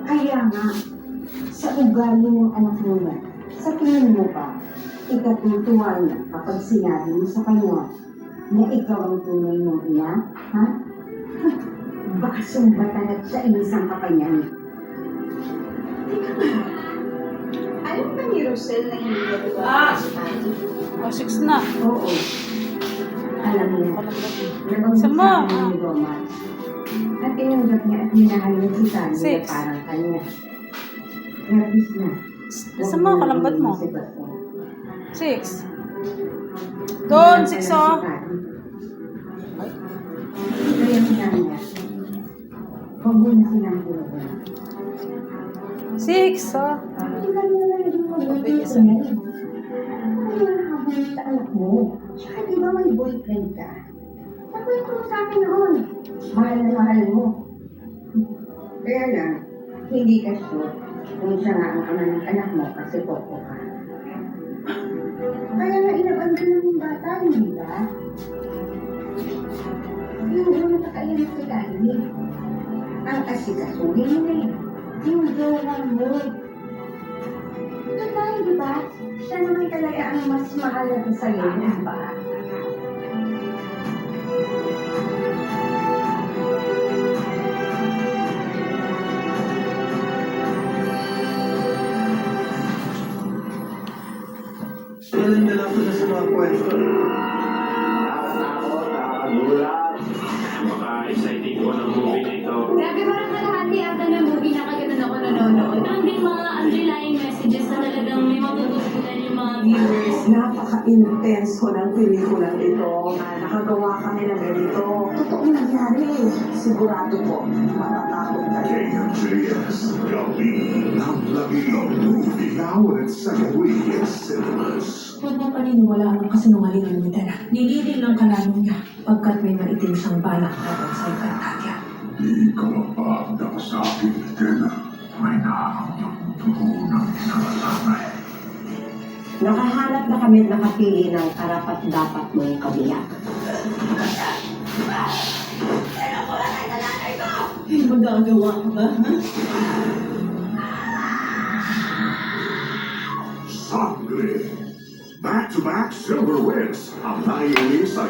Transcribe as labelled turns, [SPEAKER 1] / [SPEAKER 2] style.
[SPEAKER 1] Kaya nga, sa ugali ng anak mo na, sa tingin mo ba, ikatutuwa niya kapag sinabi mo sa kanya na ikaw ang tunay ng ina? Ha? Baka sumbatan at sa inisang kapanyan.
[SPEAKER 2] Alam ba ni Rosel na hindi na diba?
[SPEAKER 3] Oh, 6 na.
[SPEAKER 1] Oo. Alam niya, nabanggit
[SPEAKER 3] Sama.
[SPEAKER 1] sa akin ni Roman. At tinanggap niya at minahal niya si Sally na
[SPEAKER 3] 6.
[SPEAKER 1] parang kanya. Nervous na.
[SPEAKER 3] Sama, kalambat mo.
[SPEAKER 1] Si Baston.
[SPEAKER 3] 6. Doon, 6 oh.
[SPEAKER 1] Kaya sinabi niya, huwag mo na silang buwan.
[SPEAKER 3] 6 oh.
[SPEAKER 1] Hindi ka nila naging mag-boyfriend ko na eh. Ano yung nakabalik sa anak mo? Tsaka di ba may boyfriend ka? Nakwento mo sa akin noon. Mahal na mahal mo. Kaya lang, hindi ka sure kung siya nga ang ama ng anak mo kasi popo ka. Kaya nga inabandon ng bata, hindi ba? Yung una nakailan si Lani. Ang asikasuhin mo eh. Yung jowa mo. Diba, di ba? Siya naman talaga ang mas mahalaga sa'yo, di ba?
[SPEAKER 4] Dala ko na sa mga kwento.
[SPEAKER 5] Nakakatakot, nakakagulat. Maka-exciting po ng movie na ito.
[SPEAKER 2] Grabe, parang kalahati ata ng movie na kagano'n ako nanonood.
[SPEAKER 6] Ang din mga underlying messages na talagang may matututunan yung mga viewers.
[SPEAKER 7] Napaka-intense ko ng pelikulang ito. Nakagawa kami ng ganito. Totoong nangyari. Sigurado po, matatakot kayo.
[SPEAKER 8] KMJS, gabi ng lagi movie. Now at second week in cinemas.
[SPEAKER 9] Huwag mo paniniwalaan ang kasinungalingan mo, Dana. Nililin lang kalamang niya pagkat may maitim siyang balak laban sa Ikantadia.
[SPEAKER 8] Di ka mapagda sa akin, Tena. May nahanap yung dugo ng isang lalaki.
[SPEAKER 1] Nakahanap na kami at nakapili ng karapat-dapat mong kabiyak.
[SPEAKER 7] Magagawa ka ba?
[SPEAKER 8] Sangre. Back-to-back silver wins. Ang naiuwi sa